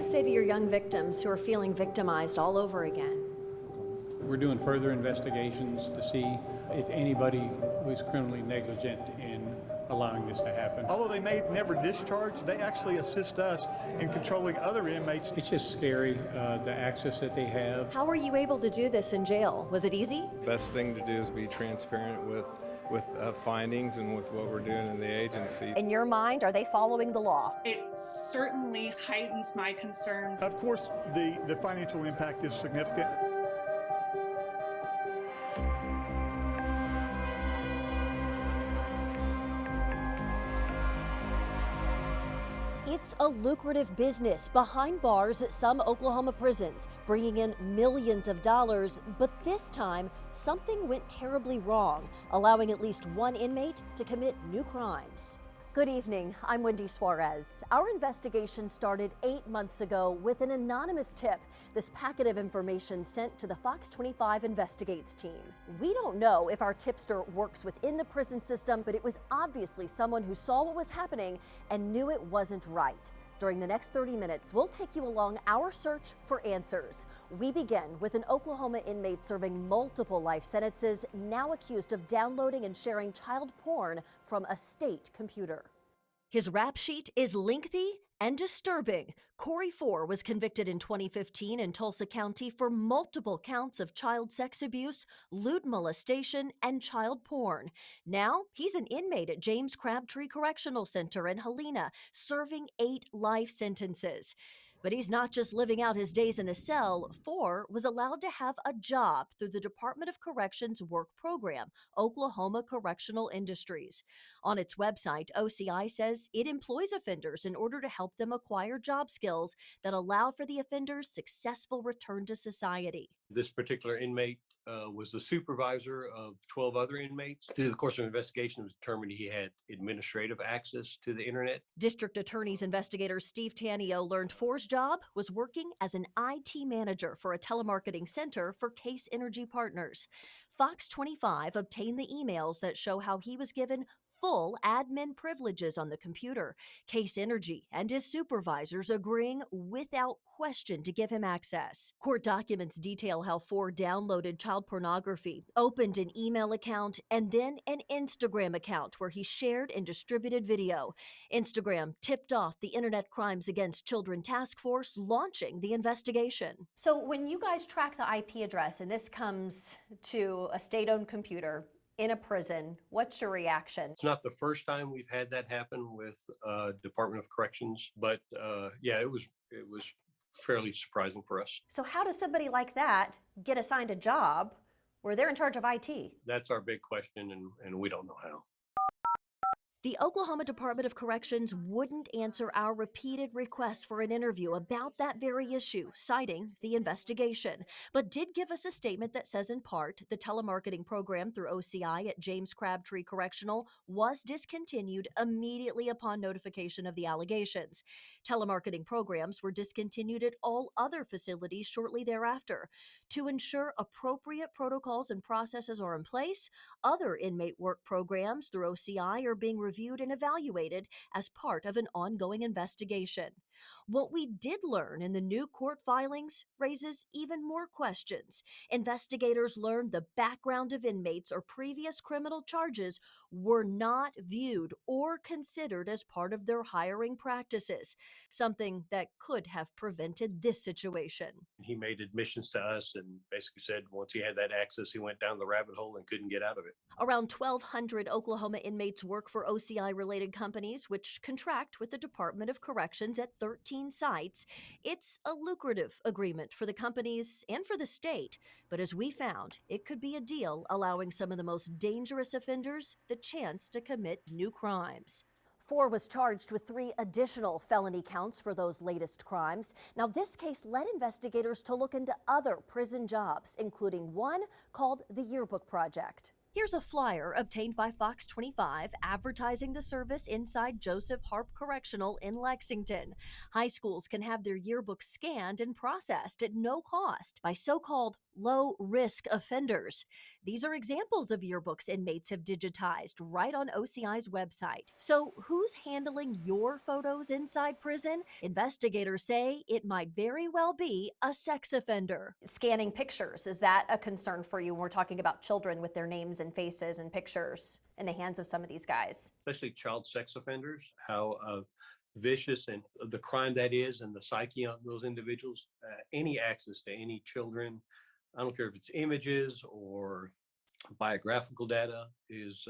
say to your young victims who are feeling victimized all over again? We're doing further investigations to see if anybody was criminally negligent in allowing this to happen. Although they may never discharge, they actually assist us in controlling other inmates. It's just scary, the access that they have. How were you able to do this in jail? Was it easy? Best thing to do is be transparent with findings and with what we're doing in the agency. In your mind, are they following the law? It certainly heightens my concern. Of course, the financial impact is significant. It's a lucrative business behind bars at some Oklahoma prisons, bringing in millions of dollars. But this time, something went terribly wrong, allowing at least one inmate to commit new crimes. Good evening, I'm Wendy Suarez. Our investigation started 8 months ago with an anonymous tip. This packet of information sent to the Fox 25 Investigates team. We don't know if our tipster works within the prison system, but it was obviously someone who saw what was happening and knew it wasn't right. During the next 30 minutes, we'll take you along our search for answers. We begin with an Oklahoma inmate serving multiple life sentences, now accused of downloading and sharing child porn from a state computer. His rap sheet is lengthy and disturbing. Corey Four was convicted in 2015 in Tulsa County for multiple counts of child sex abuse, lewd molestation, and child porn. Now, he's an inmate at James Crabtree Correctional Center in Helena, serving 8 life sentences. But he's not just living out his days in a cell. Four was allowed to have a job through the Department of Corrections work program, Oklahoma Correctional Industries. On its website, OCI says it employs offenders in order to help them acquire job skills that allow for the offender's successful return to society. This particular inmate was the supervisor of 12 other inmates. Through the course of investigation, it was determined he had administrative access to the internet. District Attorney's investigator Steve Tanio learned Four's job was working as an IT manager for a telemarketing center for Case Energy Partners. Fox 25 obtained the emails that show how he was given full admin privileges on the computer. Case Energy and his supervisors agreeing without question to give him access. Court documents detail how Four downloaded child pornography, opened an email account, and then an Instagram account where he shared and distributed video. Instagram tipped off the Internet Crimes Against Children Task Force, launching the investigation. So when you guys track the IP address and this comes to a state-owned computer in a prison, what's your reaction? It's not the first time we've had that happen with Department of Corrections, but yeah, it was fairly surprising for us. So how does somebody like that get assigned a job where they're in charge of IT? That's our big question, and we don't know how. The Oklahoma Department of Corrections wouldn't answer our repeated requests for an interview about that very issue, citing the investigation, but did give us a statement that says in part the telemarketing program through OCI at James Crabtree Correctional was discontinued immediately upon notification of the allegations. Telemarketing programs were discontinued at all other facilities shortly thereafter. To ensure appropriate protocols and processes are in place, other inmate work programs through OCI are being reviewed and evaluated as part of an ongoing investigation. What we did learn in the new court filings raises even more questions. Investigators learned the background of inmates or previous criminal charges were not viewed or considered as part of their hiring practices, something that could have prevented this situation. He made admissions to us and basically said once he had that access, he went down the rabbit hole and couldn't get out of it. Around 1,200 Oklahoma inmates work for OCI-related companies, which contract with the Department of Corrections at 13 sites. It's a lucrative agreement for the companies and for the state, but as we found, it could be a deal allowing some of the most dangerous offenders the chance to commit new crimes. Four was charged with 3 additional felony counts for those latest crimes. Now, this case led investigators to look into other prison jobs, including one called the Yearbook Project. Here's a flyer obtained by Fox 25 advertising the service inside Joseph Harp Correctional in Lexington. High schools can have their yearbooks scanned and processed at no cost by so-called low-risk offenders. These are examples of yearbooks inmates have digitized right on OCI's website. So who's handling your photos inside prison? Investigators say it might very well be a sex offender. Scanning pictures, is that a concern for you when we're talking about children with their names and faces and pictures in the hands of some of these guys? Especially child sex offenders, how vicious and the crime that is and the psyche of those individuals. Any access to any children, I don't care if it's images or biographical data, is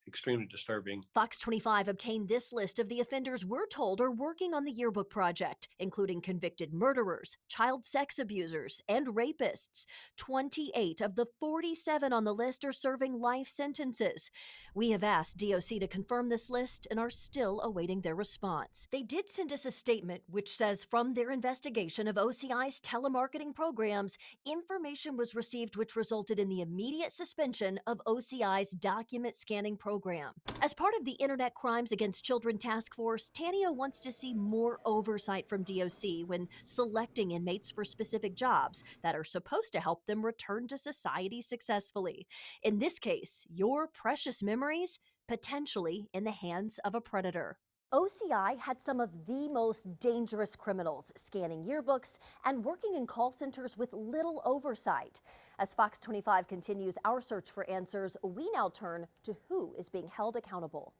extremely disturbing. Fox 25 obtained this list of the offenders we're told are working on the yearbook project, including convicted murderers, child sex abusers, and rapists. 28 of the 47 on the list are serving life sentences. We have asked DOC to confirm this list and are still awaiting their response. They did send us a statement which says from their investigation of OCI's telemarketing programs, information was received which resulted in the immediate suspension of OCI's document scanning program. As part of the Internet Crimes Against Children Task Force, Tania wants to see more oversight from DOC when selecting inmates for specific jobs that are supposed to help them return to society successfully. In this case, your precious memories potentially in the hands of a predator. OCI had some of the most dangerous criminals scanning yearbooks and working in call centers with little oversight. As Fox 25 continues our search for answers, we now turn to who is being held accountable.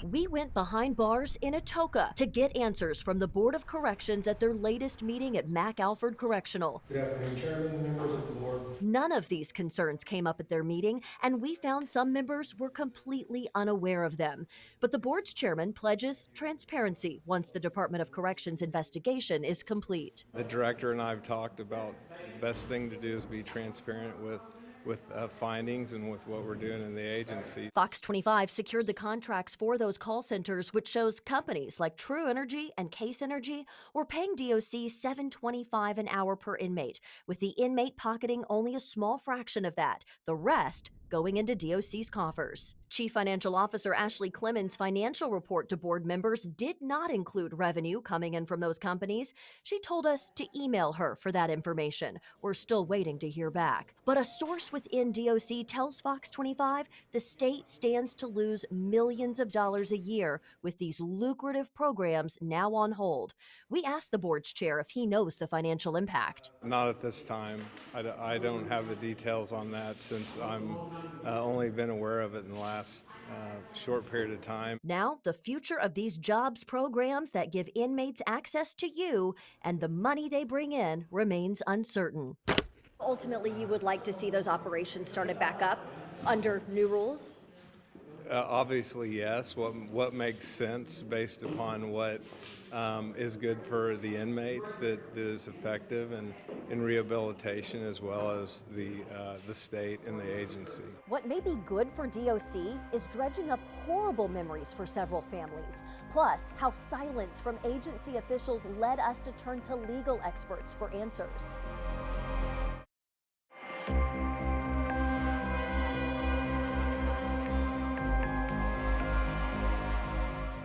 We went behind bars in Atoka to get answers from the Board of Corrections at their latest meeting at McAlford Correctional. Good afternoon, Chairman, members of the board. None of these concerns came up at their meeting, and we found some members were completely unaware of them. But the board's chairman pledges transparency once the Department of Corrections investigation is complete. The director and I have talked about the best thing to do is be transparent with findings and with what we're doing in the agency. Fox 25 secured the contracts for those call centers, which shows companies like True Energy and Case Energy were paying DOC $7.25 an hour per inmate, with the inmate pocketing only a small fraction of that, the rest going into DOC's coffers. Chief Financial Officer Ashley Clemens' financial report to board members did not include revenue coming in from those companies. She told us to email her for that information. We're still waiting to hear back. But a source within DOC tells Fox 25 the state stands to lose millions of dollars a year with these lucrative programs now on hold. We asked the board's chair if he knows the financial impact. Not at this time. I don't have the details on that since I'm only been aware of it in the last short period of time. Now, the future of these jobs programs that give inmates access to you and the money they bring in remains uncertain. Ultimately, you would like to see those operations started back up under new rules? Obviously, yes. What makes sense based upon what is good for the inmates that is effective and in rehabilitation, as well as the state and the agency. What may be good for DOC is dredging up horrible memories for several families, plus how silence from agency officials led us to turn to legal experts for answers.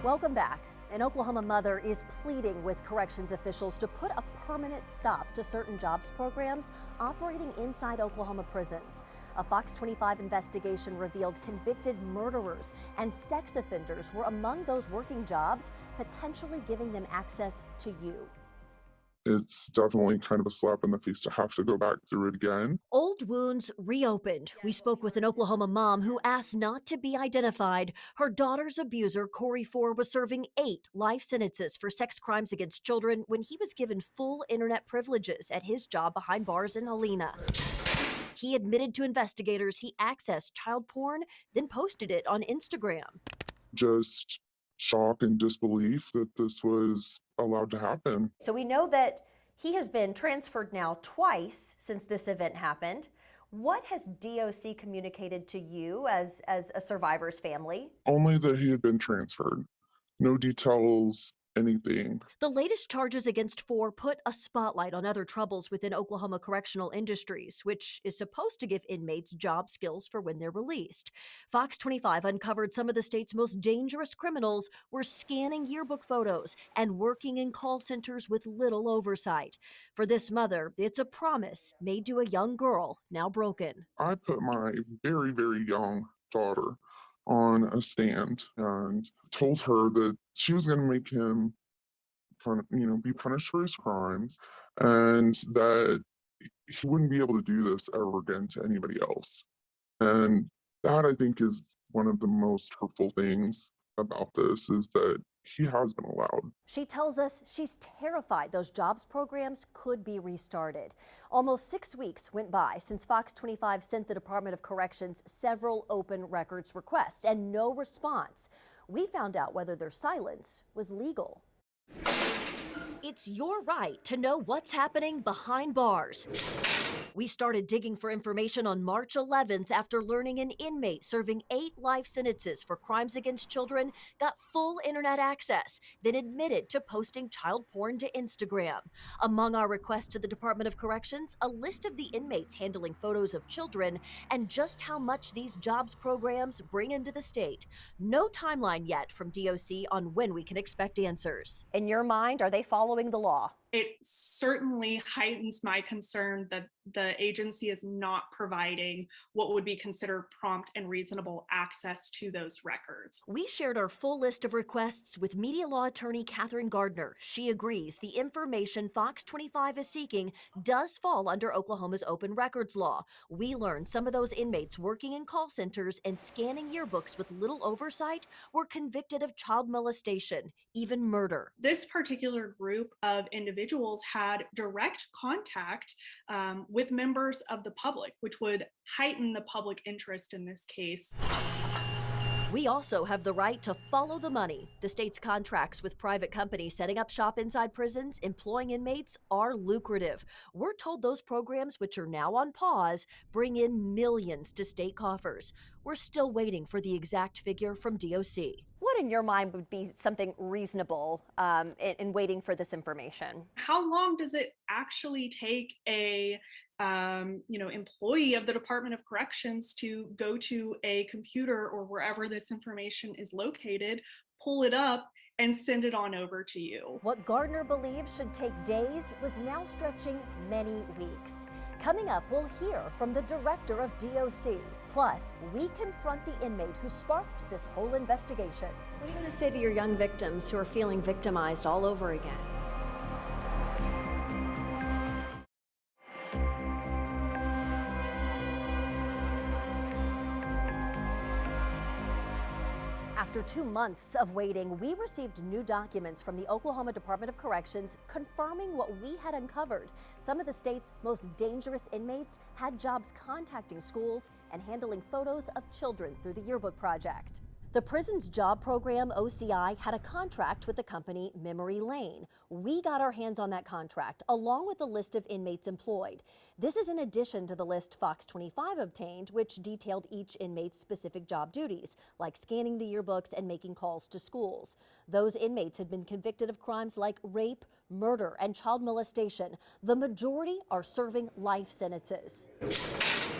Welcome back. An Oklahoma mother is pleading with corrections officials to put a permanent stop to certain jobs programs operating inside Oklahoma prisons. A Fox 25 investigation revealed convicted murderers and sex offenders were among those working jobs, potentially giving them access to you. It's definitely kind of a slap in the face to have to go back through it again. Old wounds reopened. We spoke with an Oklahoma mom who asked not to be identified. Her daughter's abuser, Corey Ford, was serving 8 life sentences for sex crimes against children when he was given full internet privileges at his job behind bars in Helena. He admitted to investigators he accessed child porn, then posted it on Instagram. Just shock and disbelief that this was allowed to happen. So we know that he has been transferred now twice since this event happened. What has DOC communicated to you as a survivor's family? Only that he had been transferred. No details anything. The latest charges against 4 put a spotlight on other troubles within Oklahoma correctional industries, which is supposed to give inmates job skills for when they're released. Fox 25 uncovered some of the state's most dangerous criminals were scanning yearbook photos and working in call centers with little oversight. For this mother, it's a promise made to a young girl now broken. I put my very, very young daughter on a stand and told her that she was going to make him, be punished for his crimes, and that he wouldn't be able to do this ever again to anybody else. And that, I think, is one of the most hurtful things about this, is that he has been allowed. She tells us she's terrified those jobs programs could be restarted. Almost 6 weeks went by since Fox 25 sent the Department of Corrections several open records requests and no response. We found out whether their silence was legal. It's your right to know what's happening behind bars. We started digging for information on March 11th after learning an inmate serving 8 life sentences for crimes against children got full internet access, then admitted to posting child porn to Instagram. Among our requests to the Department of Corrections, a list of the inmates handling photos of children and just how much these jobs programs bring into the state. No timeline yet from DOC on when we can expect answers. In your mind, are they following the law? It certainly heightens my concern that the agency is not providing what would be considered prompt and reasonable access to those records. We shared our full list of requests with media law attorney Catherine Gardner. She agrees the information Fox 25 is seeking does fall under Oklahoma's open records law. We learned some of those inmates working in call centers and scanning yearbooks with little oversight were convicted of child molestation, even murder. This particular group of individuals had direct contact with members of the public, which would heighten the public interest in this case. We also have the right to follow the money. The state's contracts with private companies setting up shop inside prisons, employing inmates, are lucrative. We're told those programs, which are now on pause, bring in millions to state coffers. We're still waiting for the exact figure from DOC. What in your mind would be something reasonable in waiting for this information? How long does it actually take a employee of the Department of Corrections to go to a computer or wherever this information is located, pull it up, and send it on over to you? What Gardner believes should take days was now stretching many weeks. Coming up, we'll hear from the director of DOC. Plus, we confront the inmate who sparked this whole investigation. What are you going to say to your young victims who are feeling victimized all over again? After 2 months of waiting, we received new documents from the Oklahoma Department of Corrections confirming what we had uncovered. Some of the state's most dangerous inmates had jobs contacting schools and handling photos of children through the yearbook project. The prison's job program, OCI, had a contract with the company Memory Lane. We got our hands on that contract, along with a list of inmates employed. This is in addition to the list Fox 25 obtained, which detailed each inmate's specific job duties, like scanning the yearbooks and making calls to schools. Those inmates had been convicted of crimes like rape, murder, and child molestation. The majority are serving life sentences.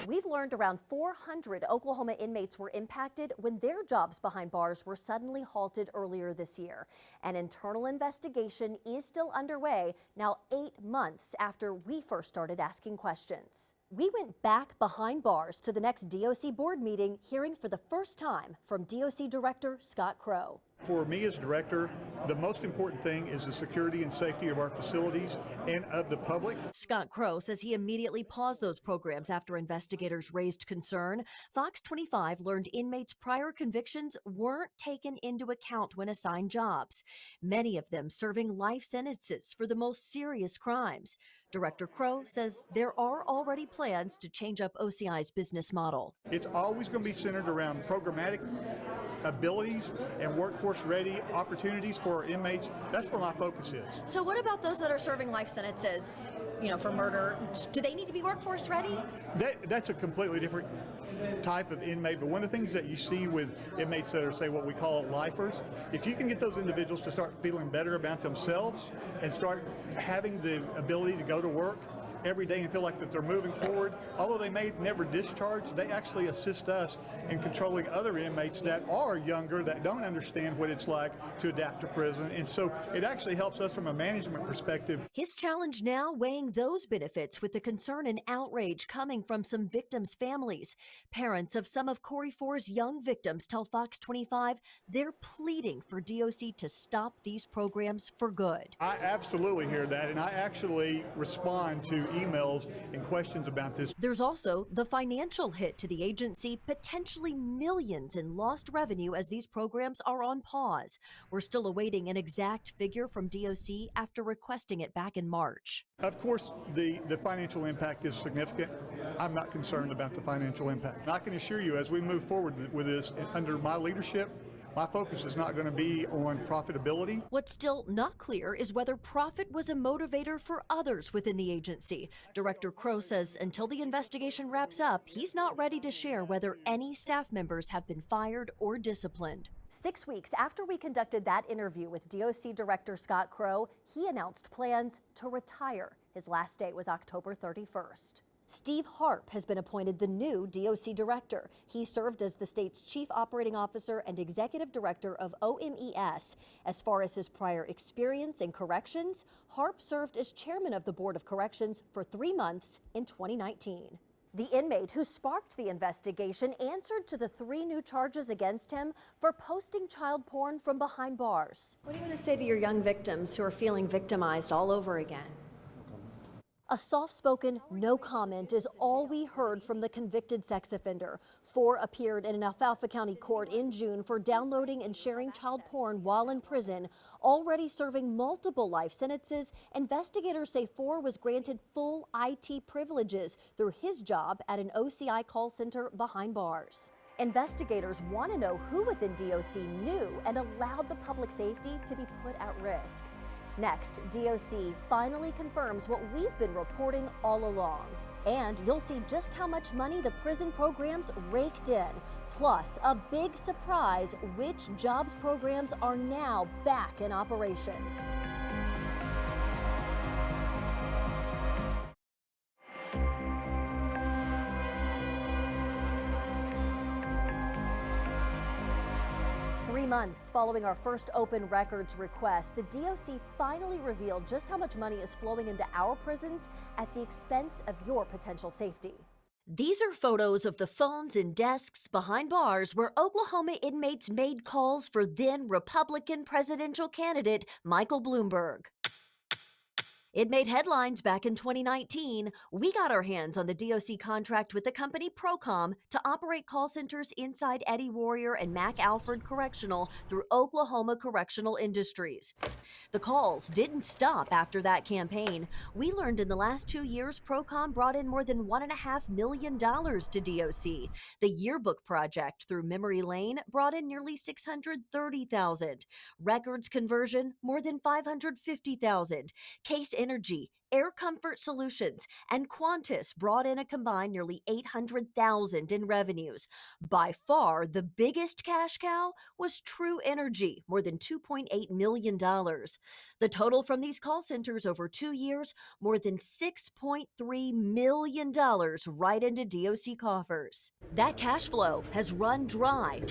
We've learned around 400 Oklahoma inmates were impacted when their jobs behind bars were suddenly halted earlier this year. An internal investigation is still underway, now 8 months after we first started asking questions. We went back behind bars to the next DOC board meeting, hearing for the first time from DOC Director Scott Crow. For me as director, the most important thing is the security and safety of our facilities and of the public. Scott Crow says he immediately paused those programs after investigators raised concern. Fox 25 learned inmates' prior convictions weren't taken into account when assigned jobs, many of them serving life sentences for the most serious crimes. Director Crow says there are already plans to change up OCI's business model. It's always going to be centered around programmatic abilities and workforce ready opportunities for our inmates, that's where my focus is. So what about those that are serving life sentences, for murder? Do they need to be workforce ready? That's a completely different type of inmate, but one of the things that you see with inmates that are, say, what we call lifers, if you can get those individuals to start feeling better about themselves and start having the ability to go to work every day and feel like that they're moving forward, although they may never discharge, they actually assist us in controlling other inmates that are younger, that don't understand what it's like to adapt to prison. And so it actually helps us from a management perspective. His challenge now weighing those benefits with the concern and outrage coming from some victims' families. Parents of some of Corey Four's young victims tell Fox 25 they're pleading for DOC to stop these programs for good. I absolutely hear that, and I actually respond to emails and questions about this. There's also the financial hit to the agency, potentially millions in lost revenue as these programs are on pause. We're still awaiting an exact figure from DOC after requesting it back in March. Of course, the financial impact is significant. I'm not concerned about the financial impact. I can assure you, as we move forward with this, under my leadership, my focus is not going to be on profitability. What's still not clear is whether profit was a motivator for others within the agency. Director Crow says until the investigation wraps up, he's not ready to share whether any staff members have been fired or disciplined. 6 weeks after we conducted that interview with DOC Director Scott Crow, he announced plans to retire. His last day was October 31st. Steve Harp has been appointed the new DOC director. He served as the state's chief operating officer and executive director of OMES. As far as his prior experience in corrections, Harp served as chairman of the Board of Corrections for 3 months in 2019. The inmate who sparked the investigation answered to the 3 new charges against him for posting child porn from behind bars. What do you want to say to your young victims who are feeling victimized all over again? A soft-spoken no comment is all we heard from the convicted sex offender. 4 appeared in an Alfalfa County court in June for downloading and sharing child porn while in prison. Already serving multiple life sentences, investigators say 4 was granted full IT privileges through his job at an OCI call center behind bars. Investigators want to know who within DOC knew and allowed the public safety to be put at risk. Next, DOC finally confirms what we've been reporting all along. And you'll see just how much money the prison programs raked in. Plus, a big surprise, which jobs programs are now back in operation. Months following our first open records request, the DOC finally revealed just how much money is flowing into our prisons at the expense of your potential safety. These are photos of the phones and desks behind bars where Oklahoma inmates made calls for then Republican presidential candidate Michael Bloomberg. It made headlines back in 2019. We got our hands on the DOC contract with the company Procom to operate call centers inside Eddie Warrior and Mac Alfred Correctional through Oklahoma Correctional Industries. The calls didn't stop after that campaign. We learned in the last 2 years, Procom brought in more than $1.5 million to DOC. The Yearbook Project through Memory Lane brought in nearly $630,000. Records conversion, more than $550,000. Case Energy, Air Comfort Solutions, and Qantas brought in a combined nearly $800,000 in revenues. By far, the biggest cash cow was True Energy, more than $2.8 million. The total from these call centers over 2 years, more than $6.3 million right into DOC coffers. That cash flow has run dry.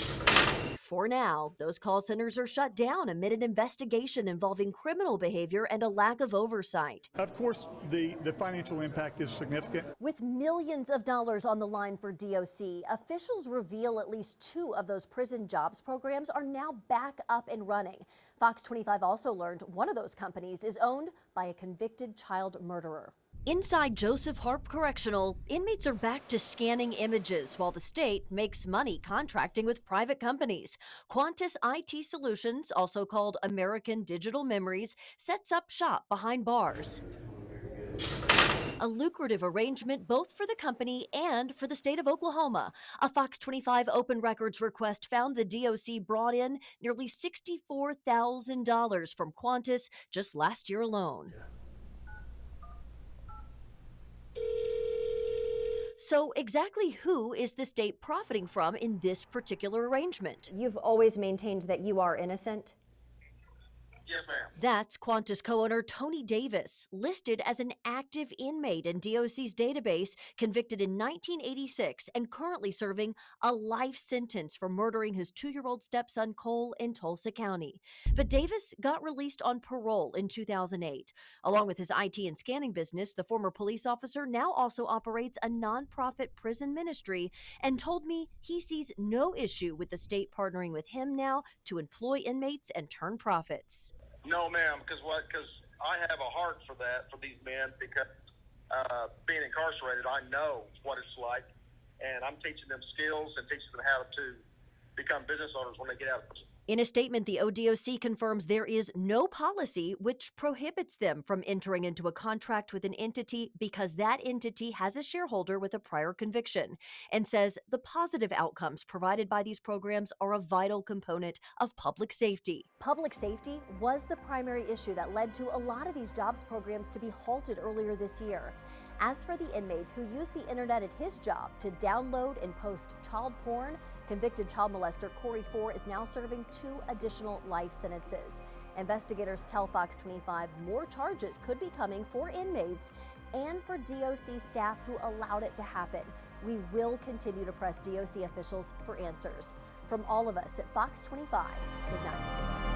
For now, those call centers are shut down amid an investigation involving criminal behavior and a lack of oversight. Of course, the financial impact is significant. With millions of dollars on the line for DOC, officials reveal at least 2 of those prison jobs programs are now back up and running. Fox 25 also learned one of those companies is owned by a convicted child murderer. Inside Joseph Harp Correctional, inmates are back to scanning images while the state makes money contracting with private companies. Qantas IT Solutions, also called American Digital Memories, sets up shop behind bars. A lucrative arrangement both for the company and for the state of Oklahoma. A Fox 25 open records request found the DOC brought in nearly $64,000 from Qantas just last year alone. So exactly who is the state profiting from in this particular arrangement? You've always maintained that you are innocent? Yes, ma'am. That's Qantas co-owner Tony Davis, listed as an active inmate in DOC's database, convicted in 1986 and currently serving a life sentence for murdering his 2-year-old stepson Cole in Tulsa County. But Davis got released on parole in 2008. Along with his IT and scanning business, the former police officer now also operates a nonprofit prison ministry and told me he sees no issue with the state partnering with him now to employ inmates and turn profits. No, ma'am, because I have a heart for that, for these men, because being incarcerated, I know what it's like, and I'm teaching them skills and teaching them how to become business owners when they get out of prison. In a statement, the ODOC confirms there is no policy which prohibits them from entering into a contract with an entity because that entity has a shareholder with a prior conviction, and says the positive outcomes provided by these programs are a vital component of public safety. Public safety was the primary issue that led to a lot of these jobs programs to be halted earlier this year. As for the inmate who used the internet at his job to download and post child porn, convicted child molester Corey Four is now serving 2 additional life sentences. Investigators tell Fox 25 more charges could be coming for inmates and for DOC staff who allowed it to happen. We will continue to press DOC officials for answers. From all of us at Fox 25, good night.